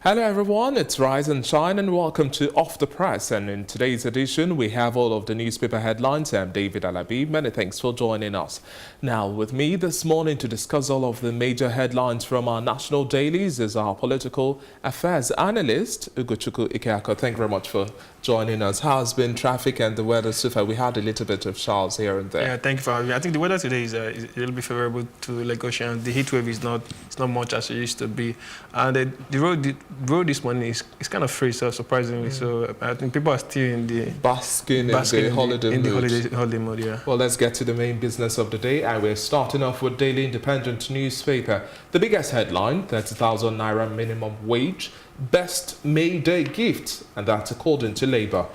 Hello everyone, it's Rise and Shine and welcome to Off the Press, and in today's edition we have all of the newspaper headlines. I'm David Alabi. Many thanks for joining us. Now with me this morning to discuss all of the major headlines from our national dailies is our political affairs analyst Ugochukwu Ikeakor. Thank you very much for joining us. How has been traffic and the weather so far? We had a little bit of showers here and there. Yeah, thank you for having me. I think the weather today is a little bit favorable to Lagosians. The heat wave is not much as it used to be, and the road this morning is kind of free, so surprisingly. So I think people are still in the basking in the holiday mode. Yeah. Well, let's get to the main business of the day, and we're starting off with Daily Independent newspaper. The biggest headline: 30,000 naira minimum wage, best May Day gift, and that's according to Labour.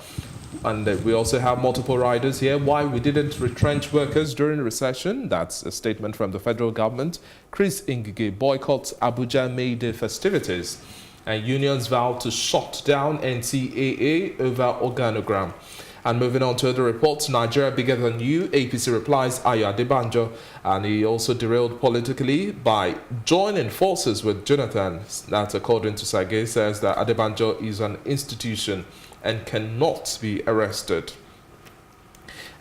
And we also have multiple riders here. Why we didn't retrench workers during the recession. That's a statement from the federal government. Chris Ngige boycotts Abuja May Day festivities. And unions vow to shut down N30k over organogram. And moving on to other reports, Nigeria bigger than you, APC replies Ayo Adebanjo, and he also derailed politically by joining forces with Jonathan. That's according to Sage, says that Adebanjo is an institution and cannot be arrested.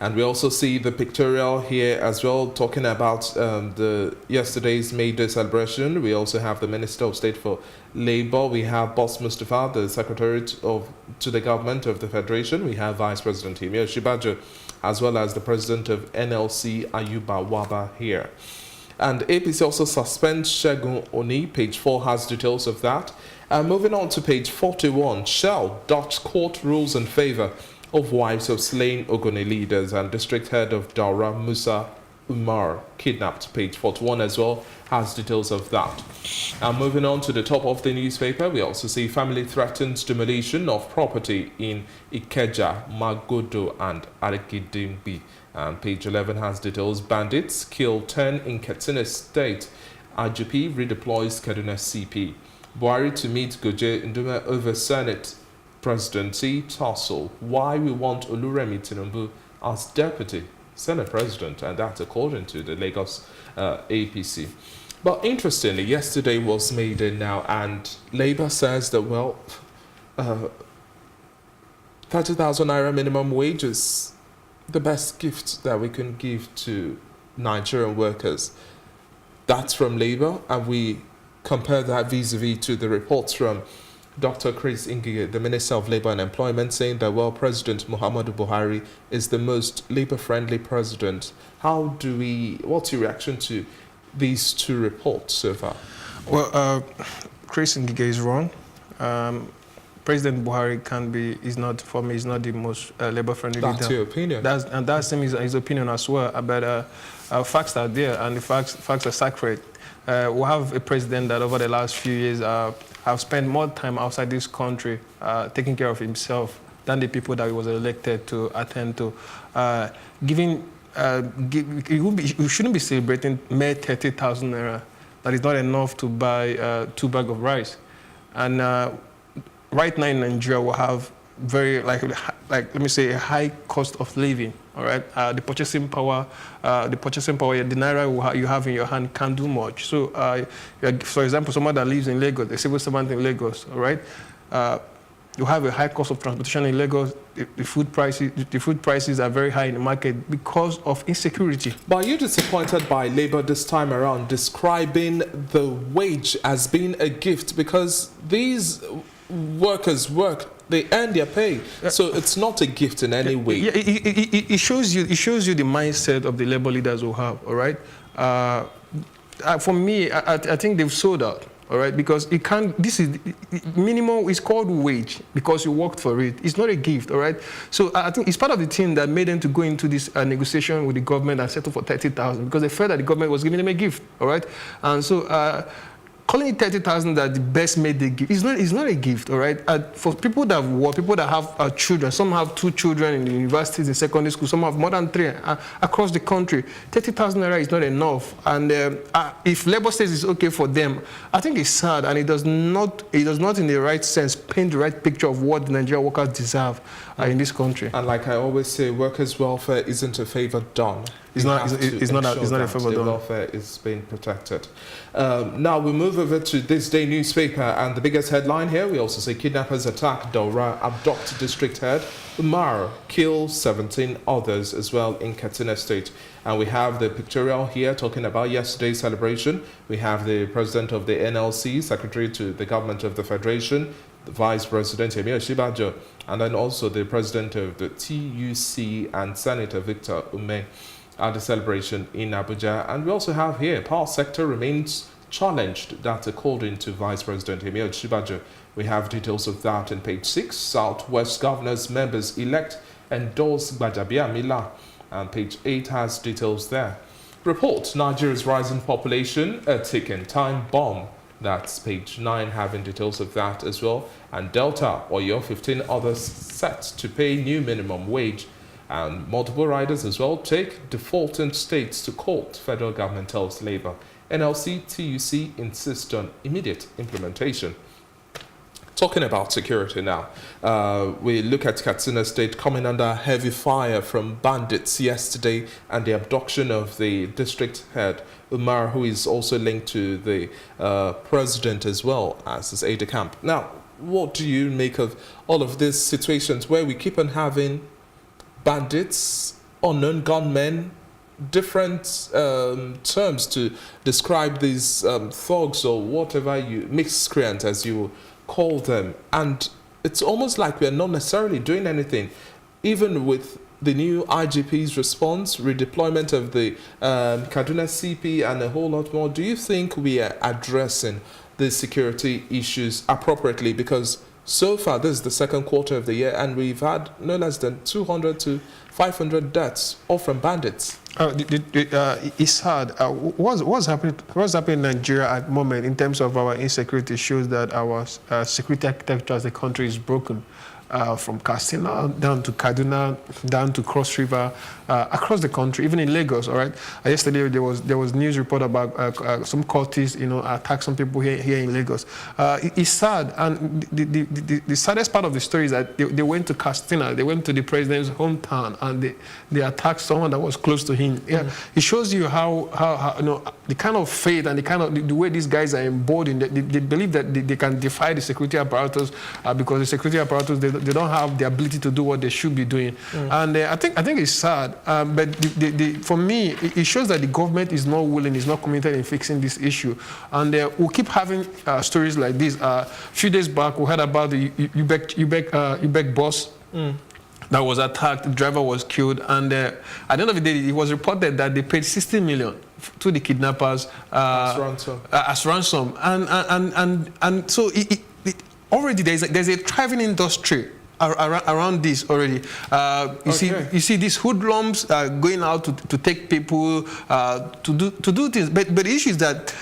And we also see the pictorial here as well, talking about the yesterday's May Day celebration. We also have the Minister of State for Labour. We have Boss Mustafa, the Secretary to the Government of the Federation. We have Vice President Himio Shibajo, as well as the President of NLC, Ayuba Waba here. And APC also suspends Shegun Oni. Page 4 has details of that. Moving on to page 41, Shell, Dutch court rules in favour of wives of slain Ogoni leaders, and district head of Daura, Musa Umar, kidnapped. Page 41 as well has details of that. And moving on to the top of the newspaper, we also see family threatens demolition of property in Ikeja, Magodo and Arigidimbi. And page 11 has details. Bandits kill 10 in Katsina State. IGP redeploys Kaduna CP. Buhari to meet Goje Nduma over Senate presidency tussle. Why we want Oluremi Tinubu as deputy Senate president, and that's according to the Lagos APC. But interestingly, yesterday was May Day now, and Labour says that, well, 30,000 naira minimum wage is the best gift that we can give to Nigerian workers. That's from Labour, and we compare that vis-a-vis to the reports from Dr. Chris Ngige, the Minister of Labour and Employment, saying that, well, President Muhammadu Buhari is the most Labour-friendly president. What's your reaction to these two reports so far? Well, Chris Ngige is wrong. President Buhari is not the most Labour-friendly leader. That's your opinion. That's his opinion as well. But facts are there, and the facts are sacred. We have a president that over the last few years have spent more time outside this country taking care of himself than the people that he was elected to attend to. We shouldn't be celebrating mere 30,000 naira. That is not enough to buy 2 bags of rice. And right now in Nigeria, we have very, let me say, a high cost of living. All right, the purchasing power, the naira you have in your hand can't do much. So, for example, someone that lives in Lagos, a civil servant in Lagos, all right, you have a high cost of transportation in Lagos. The food prices are very high in the market because of insecurity. But are you disappointed by Labour this time around describing the wage as being a gift, because these workers work? They earn their pay, so it's not a gift in any way. Yeah, it shows you the mindset of the labor leaders who have. All right, for me, I think they've sold out. All right, because it can't. This is minimum. It's called wage because you worked for it. It's not a gift. All right. So I think it's part of the team that made them to go into this negotiation with the government and settle for 30,000 because they felt that the government was giving them a gift. All right, and so. Calling it 30,000 that the best made they give, it's not a gift, all right? For people that work, people that have children, some have 2 children in the universities, in secondary school, some have more than 3 across the country. 30,000 naira is not enough. And if Labour says it's okay for them, I think it's sad, and it does not in the right sense paint the right picture of what the Nigerian workers deserve. in this country. And like I always say, workers' welfare isn't a favor done. It's not a favor The done. welfare is being protected. Now we move over to this day newspaper, and the biggest headline here, we also say kidnappers attack Daura, abduct district head, Umar, kill 17 others as well in Katsina State. And we have the pictorial here talking about yesterday's celebration. We have the president of the NLC, secretary to the government of the Federation, the Vice President Emir Shibajo, and then also the President of the TUC and Senator Victor Ume at the celebration in Abuja. And we also have here, power sector remains challenged. That's according to Vice President Emir Shibajo. We have details of that on page 6. Southwest Governors members elect endorse Gbajabia Mila, and page 8 has details there. Report, Nigeria's rising population, a ticking time bomb. That's page 9, having details of that as well. And Delta, Oyo, 15 others set to pay new minimum wage. And multiple riders as well take defaulting states to court, federal government tells Labour. NLC, TUC insist on immediate implementation. Talking about security now, we look at Katsina State coming under heavy fire from bandits yesterday, and the abduction of the district head, Umar, who is also linked to the president as well as his aide-de-camp. Now, what do you make of all of these situations where we keep on having bandits, unknown gunmen, different terms to describe these thugs or whatever you, miscreants as you call them, and it's almost like we're not necessarily doing anything, even with the new IGP's response, redeployment of the Kaduna CP and a whole lot more. Do you think we are addressing the security issues appropriately? Because so far, this is the second quarter of the year, and we've had no less than 200 to 500 deaths, all from bandits. It's sad. What's happening in Nigeria at the moment in terms of our insecurity shows that our security architecture as a country is broken. From Katsina down to Kaduna, down to Cross River, across the country, even in Lagos. All right. Yesterday there was news report about some cultists, attack some people here in Lagos. It's sad, and the saddest part of the story is that they went to Katsina, they went to the president's hometown, and they attacked someone that was close to him. Yeah, it shows you how the kind of faith and the way these guys are embodied. They believe that they can defy the security apparatus because the security apparatus they don't have the ability to do what they should be doing. And I think it's sad. But for me, it shows that the government is not willing, is not committed in fixing this issue. And we'll keep having stories like this. A few days back, we heard about the Ubeck bus that was attacked. The driver was killed. And at the end of the day, it was reported that they paid 60 million to the kidnappers as ransom. And so already there's a thriving industry around this already. You see these hoodlums going out to take people to do things. But the issue is that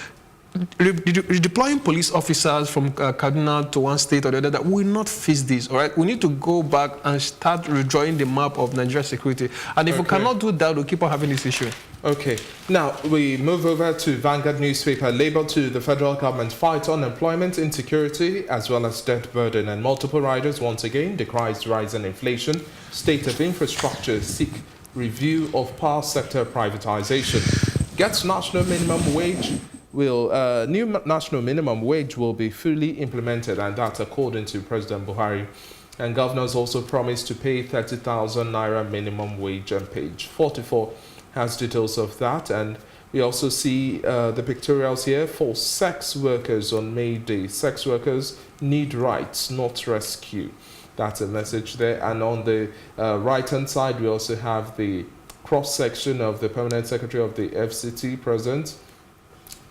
redeploying police officers from Kaduna to one state or the other that will not fix this. All right, we need to go back and start redrawing the map of Nigeria security. And if we cannot do that, we'll keep on having this issue. Okay. Now, we move over to Vanguard newspaper. Labour to the federal government fight unemployment, insecurity, as well as debt burden. And multiple riders, once again, decries rising inflation. State of infrastructure seek review of power sector privatization. Gets national minimum wage. New national minimum wage will be fully implemented, and that's according to President Buhari. And governors also promised to pay 30,000 naira minimum wage, on page 44 has details of that. And we also see the pictorials here for sex workers on May Day. Sex workers need rights, not rescue. That's a message there. And on the right-hand side, we also have the cross-section of the Permanent Secretary of the FCT,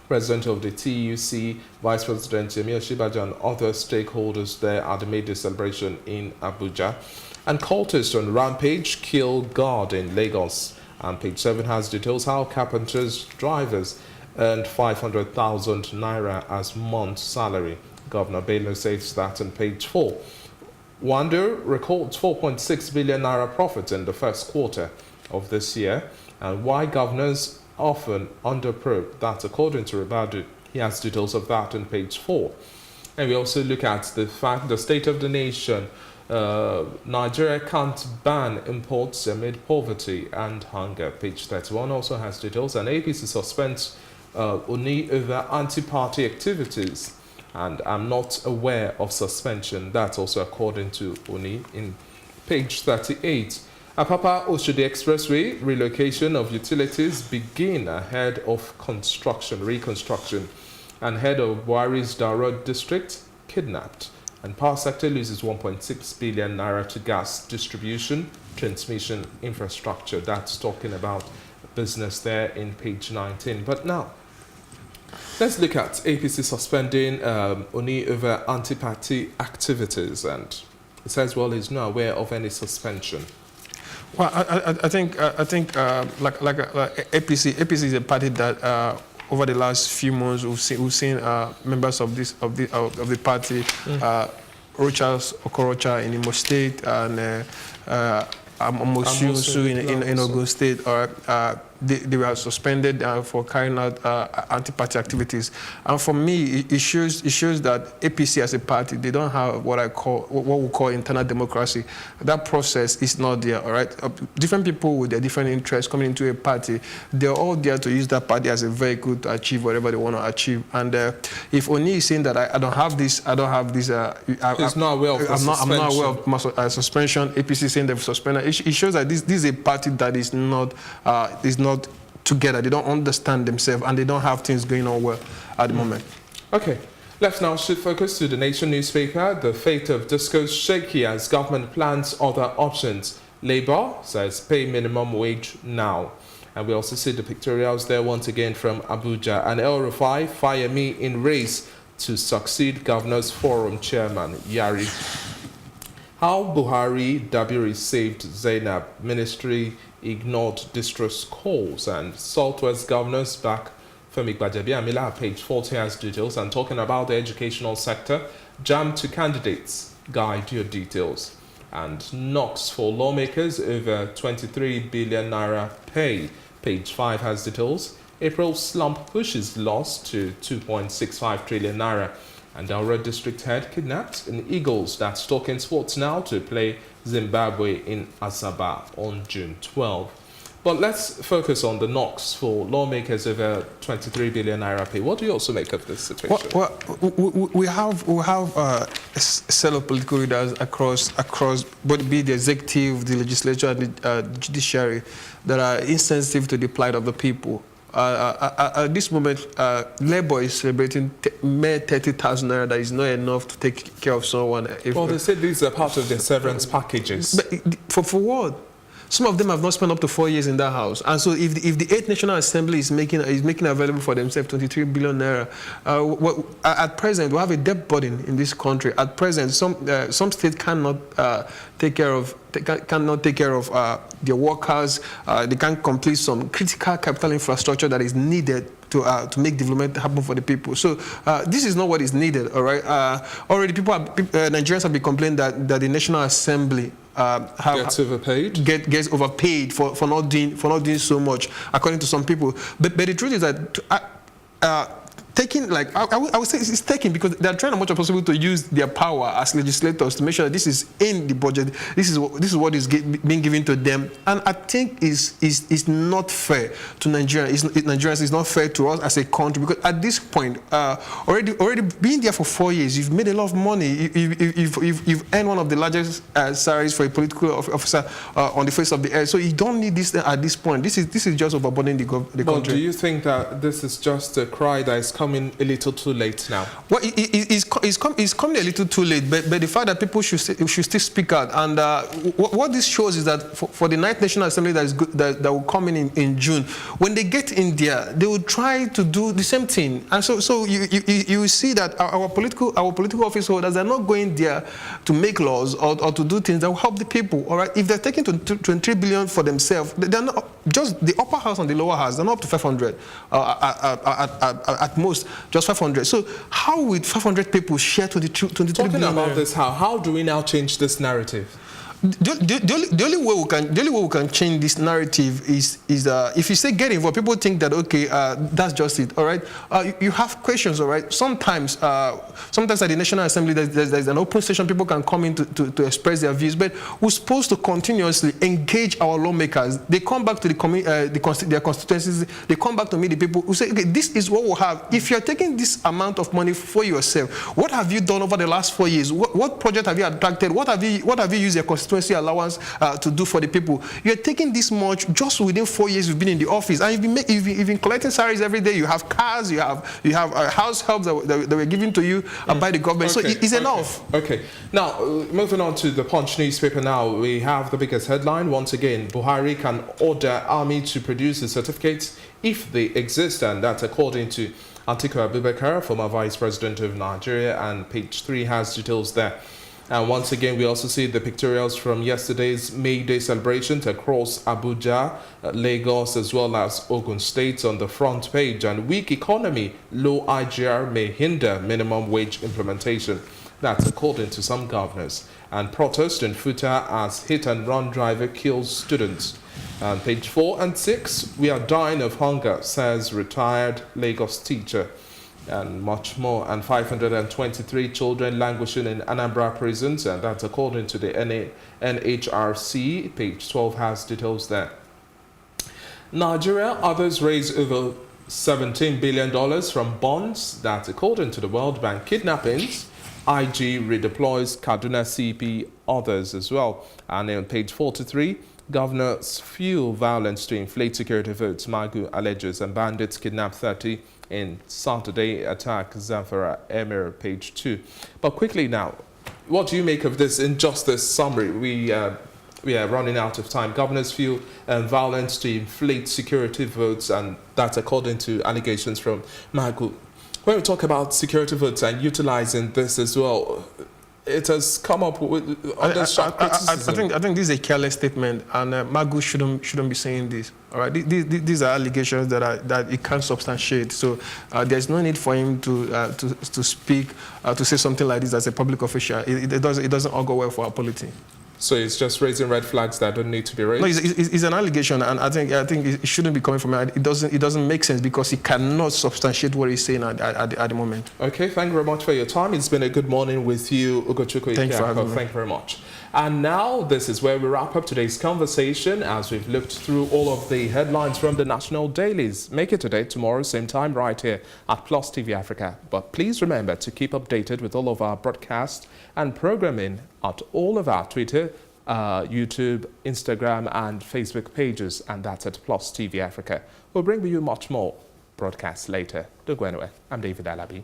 President of the TUC, Vice President Emir Shibaja, and other stakeholders there at the May Day celebration in Abuja. And cultists on rampage kill guard in Lagos. And page 7 has details how carpenters' drivers earned 500,000 naira as month salary. Governor Bello says that on page 4. Wando records 4.6 billion naira profit in the first quarter of this year. And why governors often under probe. That's according to Ribadu. He has details of that on page 4. And we also look at the state of the nation. Nigeria can't ban imports amid poverty and hunger. Page 31 also has details. And APC suspends Oni over anti-party activities. And I'm not aware of suspension. That's also according to Oni in page 38. Apapa Oshodi Expressway relocation of utilities begin ahead of reconstruction. And head of Buhari's Darod district kidnapped. And power sector loses 1.6 billion naira to gas distribution, transmission infrastructure. That's talking about business there in page 19. But now, let's look at APC suspending Oni over anti-party activities. And it says, well, he's not aware of any suspension. Well, I think APC is a party that over the last few months we've seen members of the party, Rochas Okorocha in Imo State and Amosu in Ogun State, they were suspended for carrying out anti-party activities. And for me, it shows that APC as a party, they don't have what we call internal democracy. That process is not there. All right, different people with their different interests coming into a party, they're all there to use that party as a vehicle to achieve whatever they want to achieve. And if Oni is saying that I don't have this, he's not aware of I'm not aware of my suspension. APC saying they've suspended. It shows that this is a party that is not together. They don't understand themselves and they don't have things going on well at the moment. Okay, let's now shift focus to the Nation newspaper. The fate of disco's shaky as government plans other options. Labour says pay minimum wage now. And we also see the pictorials there once again from Abuja. And El Rufai fire me in race to succeed Governors Forum Chairman Yari. How Buhari Dabiri saved Zainab, ministry ignored distress calls, and Southwest governors back Femi Gbajabiamila, page 40 has details, and talking about the educational sector, jam to candidates, guide your details. And knocks for lawmakers over 23 billion naira pay, page 5 has details. April slump pushes loss to 2.65 trillion naira. And our district head kidnapped in Eagles. That's talking sports now to play Zimbabwe in Asaba on June 12. But let's focus on the knocks for lawmakers over 23 billion naira pay. What do you also make of this situation? Well, we have a set of political leaders across both be the executive, the legislature, and the judiciary that are insensitive to the plight of the people. At this moment, Labour is celebrating mere 30,000 naira. That is not enough to take care of someone. Well, they said these are part of their severance packages. But for what? Some of them have not spent up to 4 years in that house, and so if the 8th National Assembly is making available for themselves 23 billion naira, at present we have a debt burden in this country. At present, some states cannot take care of their workers. They can't complete some critical capital infrastructure that is needed to make development happen for the people. So this is not what is needed. All right. Already, Nigerians have been complaining that the National Assembly gets overpaid for not doing so much, according to some people. But the truth is that taking, like, I would say it's taking, because they're trying as much as possible to use their power as legislators to make sure that this is in the budget. This is what is being given to them, and I think is not fair to Nigerians. Nigerians is not fair to us as a country, because at this point, already being there for 4 years, you've made a lot of money. You've earned one of the largest salaries for a political officer on the face of the earth. So you don't need this at this point. This is just overburdening the country. But do you think that this is just a cry that is coming a little too late now? Well, it's coming a little too late, but the fact that people should still speak out, and what this shows is that for the 9th National Assembly that will come in June, when they get in there, they will try to do the same thing, and so you will see that our political office holders are not going there to make laws or to do things that will help the people. All right, if they're taking 23 billion for themselves, they're not just the upper house and the lower house. They're not up to 500 at most. Just 500. So how would 500 people share 23 billion? Talking about this, how do we now change this narrative? The only way we can change this narrative is if you say get involved, people think that okay, that's just it. All right, you have questions. All right, sometimes at the National Assembly there's an open session. People can come in to express their views, but we're supposed to continuously engage our lawmakers. They come back to their constituencies. They come back to meet the people who say, okay, this is what we have. If you're taking this amount of money for yourself, what have you done over the last 4 years? What project have you attracted? What have you used your constituency allowance to do for the people? You're taking this much just within 4 years you've been in the office, and you've been collecting salaries every day. You have cars, you have house helps that were given to you by the government. Okay. So it's enough. Okay. Now, moving on to the Punch newspaper now, we have the biggest headline. Once again, Buhari can order army to produce the certificates if they exist, and that's according to Atiku Abubakar, former Vice President of Nigeria, and page 3 has details there. And once again, we also see the pictorials from yesterday's May Day celebrations across Abuja, Lagos, as well as Ogun State on the front page. And weak economy, low IGR may hinder minimum wage implementation. That's according to some governors. And protest in Futa as hit-and-run driver kills students. And page 4 and 6, we are dying of hunger, says retired Lagos teacher. And much more. And 523 children languishing in Anambra prisons, and that's according to the NHRC. Page 12 has details there. Nigeria, others raise over $17 billion from bonds. That's according to the World Bank. Kidnappings, IG redeploys Kaduna CP, others as well. And on page 43, governors fuel violence to inflate security votes, Magu alleges, and bandits kidnap 30 in Saturday attack, Zamfara Emir, page 2. But quickly now, what do you make of this injustice summary? We are running out of time. Governors fuel violence to inflate security votes, and that's according to allegations from Magu. When we talk about security votes and utilizing this as well, it has come up with under sharp criticism. I think this is a careless statement, and Magu shouldn't be saying this. All right, these are allegations that it can't substantiate. So there's no need for him to speak to say something like this as a public official. It doesn't all go well for our polity. So it's just raising red flags that don't need to be raised? No, it's an allegation, and I think it shouldn't be coming from him. It doesn't make sense because he cannot substantiate what he's saying at the moment. Okay, thank you very much for your time. It's been a good morning with you, Ugochukwu Ikeakor. Thank you very much. And now this is where we wrap up today's conversation as we've looked through all of the headlines from the national dailies. Make it today, tomorrow, same time, right here at Plus TV Africa. But please remember to keep updated with all of our broadcasts and programming at all of our Twitter, YouTube, Instagram and Facebook pages, and that's at Plus TV Africa. We'll bring you much more broadcasts later. Don't go anywhere. I'm David Alabi.